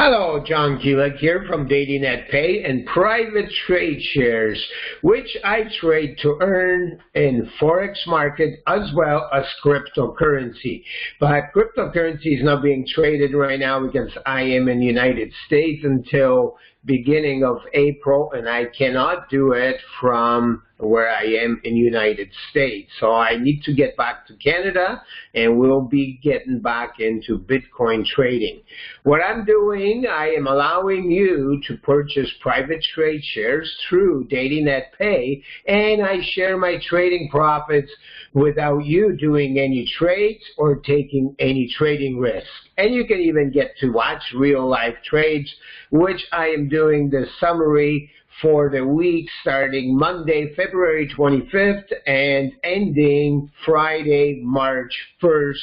Hello, John Kielec here from dailynetpay and private trade shares, which I trade to earn in Forex market as well as cryptocurrency. But cryptocurrency is not being traded right now because I am in the United States until beginning of April, and I cannot do it from where I am in the United States. So I need to get back to Canada, and we'll be getting back into Bitcoin trading. What I'm doing, I am allowing you to purchase private trade shares through dailynetpay, and I share my trading profits without you doing any trades or taking any trading risk. And you can even get to watch real life trades, which I am doing the summary for the week starting Monday, February 25th and ending Friday, March 1st,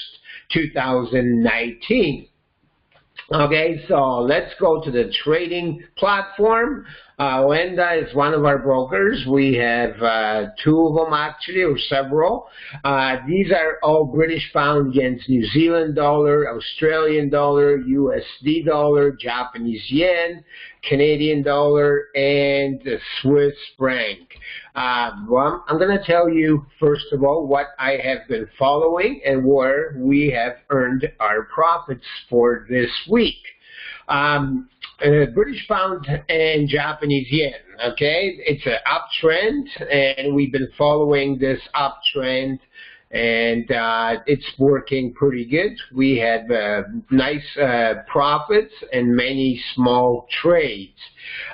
2019. Okay, so let's go to the trading platform. Linda is one of our brokers. We have two of them actually, or several. These are all British pound against New Zealand dollar, Australian dollar, USD dollar, Japanese yen, Canadian dollar, and the Swiss franc. Well, I'm going to tell you, first of all, what I have been following and where we have earned our profits for this week. British pound and Japanese yen, okay? It's an uptrend, and we've been following this uptrend, and it's working pretty good. We had nice profits and many small trades.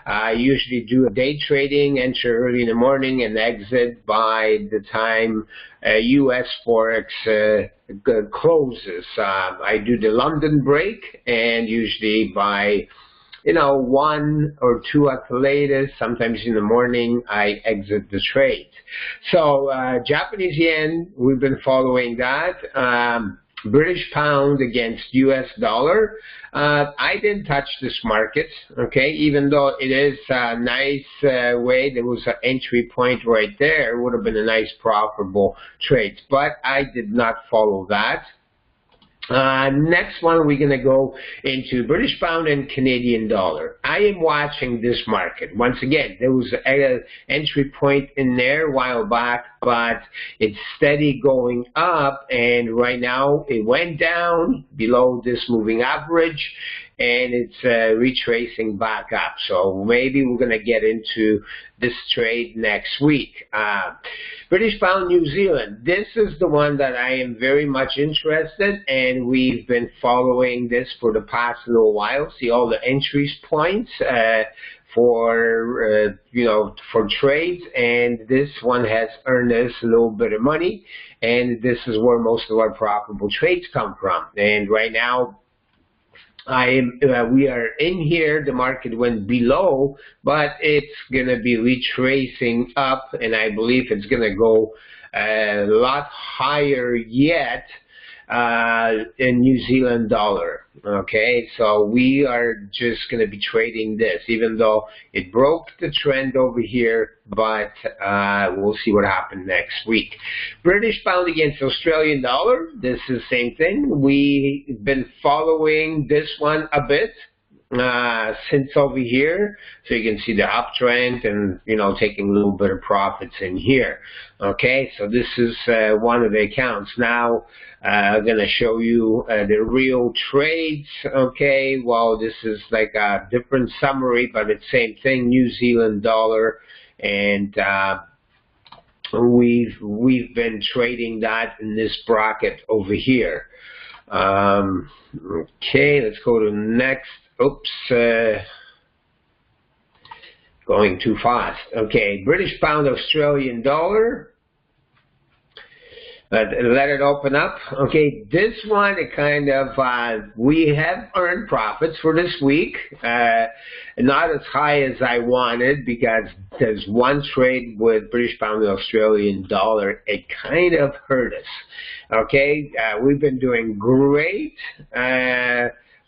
I usually do a day trading, enter early in the morning and exit by the time U.S. Forex closes. I do the London break, and usually by 1 or 2 at the latest, sometimes in the morning, I exit the trade. So Japanese yen, we've been following that. British pound against US dollar. I didn't touch this market, okay, even though it is a nice way. There was an entry point right there. It would have been a nice profitable trade, but I did not follow that. Next one, we're going to go into British pound and Canadian dollar. I am watching this market. Once again, there was an entry point in there a while back, but it's steady going up, and right now it went down below this moving average, and it's retracing back up. So maybe we're going to get into this trade next week. British pound, New Zealand. This is the one that I am very much interested, and we've been following this for the past little while. See all the entries points for trades, and this one has earned us a little bit of money, and this is where most of our profitable trades come from. And right now, we are in here. The market went below, but it's going to be retracing up, and I believe it's going to go a lot higher yet in New Zealand dollar. Okay, so we are just going to be trading this, even though it broke the trend over here, but we'll see what happens next week. British pound against Australian dollar. This is the same thing. We've been following this one a bit since over here, so you can see the uptrend and taking a little bit of profits in here. Okay, so this is one of the accounts. Now I'm going to show you the real trades. Okay, well, this is like a different summary, but it's same thing. New Zealand dollar, and we've been trading that in this bracket over here. Okay, let's go to next. Oops, going too fast. Okay, British pound, Australian dollar. Let it open up. Okay, this one, it kind of, we have earned profits for this week. Not as high as I wanted, because there's one trade with British pound and Australian dollar. It kind of hurt us. Okay, we've been doing great.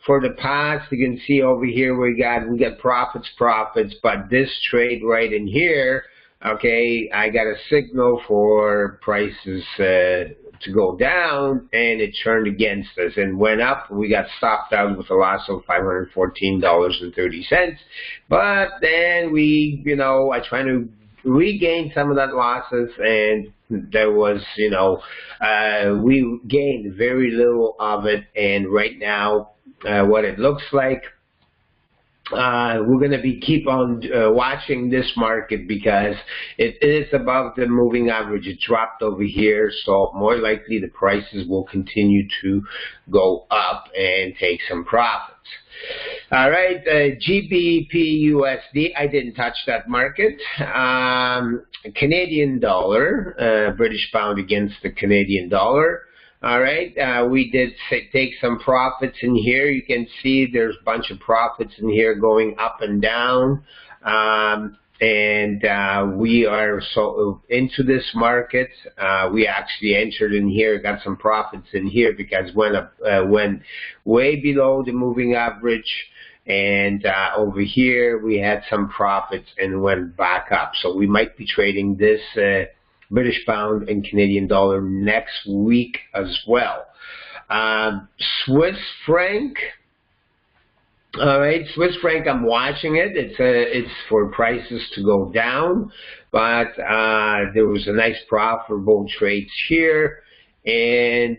For the past, you can see over here we got profits, but this trade right in here, okay, I got a signal for prices to go down, and it turned against us and went up. We got stopped out with a loss of $514.30. But then we, I tried to regain some of that losses, and there was, we gained very little of it. And right now, what it looks like, we're going to keep on watching this market because it is above the moving average. It dropped over here, so more likely the prices will continue to go up and take some profits. All right, GBP/USD, I didn't touch that market. Canadian dollar, British pound against the Canadian dollar. All right, we did take some profits in here. You can see there's a bunch of profits in here going up and down. We are so into this market. We actually entered in here, got some profits in here because went way below the moving average. And over here, we had some profits and went back up. So we might be trading this British pound and Canadian dollar next week as well. Swiss franc. All right, Swiss franc, I'm watching it. It's for prices to go down, but there was a nice profitable trades here. And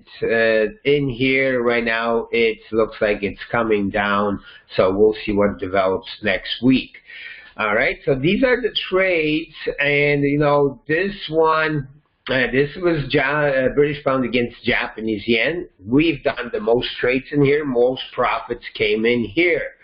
in here right now, it looks like it's coming down. So we'll see what develops next week. All right, so these are the trades, and this one, this was British pound against Japanese yen. We've done the most trades in here. Most profits came in here.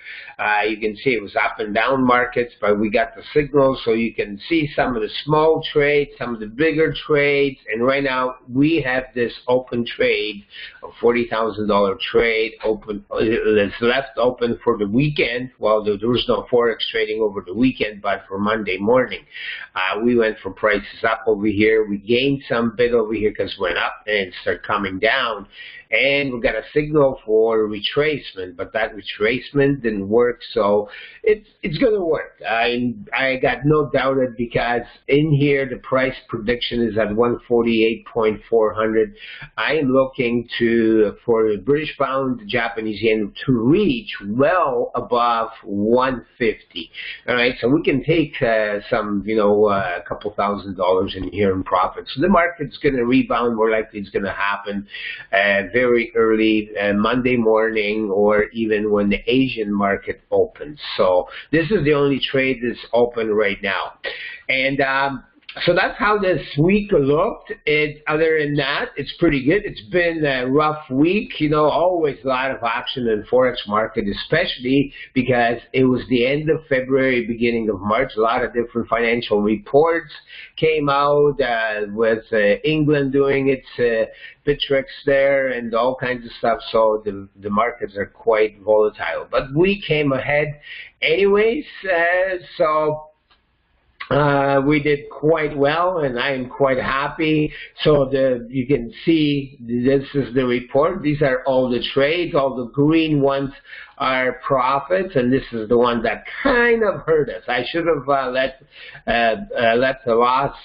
You can see it was up and down markets, but we got the signals, so you can see some of the small trades, some of the bigger trades, and right now we have this open trade, a $40,000 trade open. It's left open for the weekend. Well, there was no Forex trading over the weekend, but for Monday morning, we went for prices up over here. We gained some bit over here because it went up and started coming down. And we got a signal for retracement, but that retracement didn't work, so it's going to work. I got no doubt it because in here the price prediction is at 148.400. I am looking for the British pound, Japanese yen to reach well above 150. All right, so we can take some, a couple $1,000s in here in profit. So the market's going to rebound. More likely it's going to happen very early Monday morning, or even when the Asian market opens. So this is the only trade that's open right now. And so that's how this week looked. Other than that, it's pretty good. It's been a rough week. Always a lot of action in Forex market, especially because it was the end of February, beginning of March. A lot of different financial reports came out with England doing its Bittrex there and all kinds of stuff. So the markets are quite volatile. But we came ahead anyways. We did quite well, and I am quite happy. So you can see this is the report. These are all the trades. All the green ones are profits, and this is the one that kind of hurt us. I should have let the loss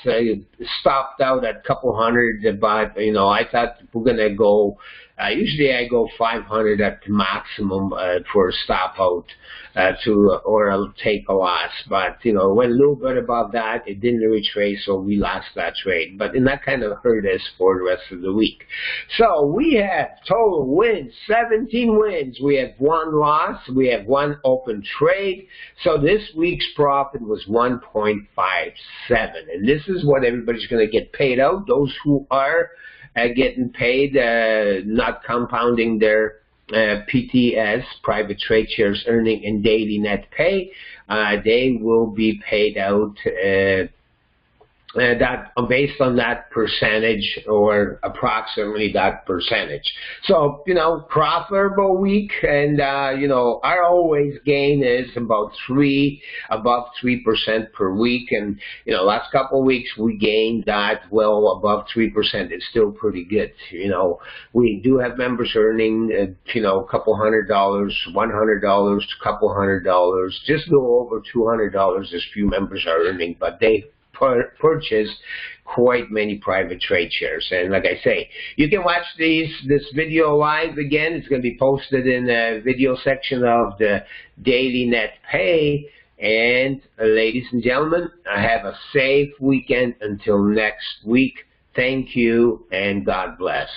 stopped out at a couple hundred, but I thought we're gonna go. Usually I go 500 at the maximum for a stop out or I'll take a loss. But went a little bit above that. It didn't retrace, so we lost that trade. But that kind of hurt us for the rest of the week. So we had total wins, 17 wins. We had 1 loss. We have 1 open trade. So this week's profit was 1.57, and this is what everybody's going to get paid out. Those who are getting paid, not compounding their PTS, private trade shares earning in daily net pay, they will be paid out that based on that percentage, or approximately that percentage. So profitable week, and our always gain is about above 3% per week, and last couple of weeks we gained that well above 3%. It's still pretty good. We do have members earning a couple $100, $100, couple $100, just go over $200. As few members are earning, but they purchased quite many private trade shares. And like I say, you can watch this video live again. It's going to be posted in the video section of the Daily Net Pay. And ladies and gentlemen, have a safe weekend until next week. Thank you and God bless.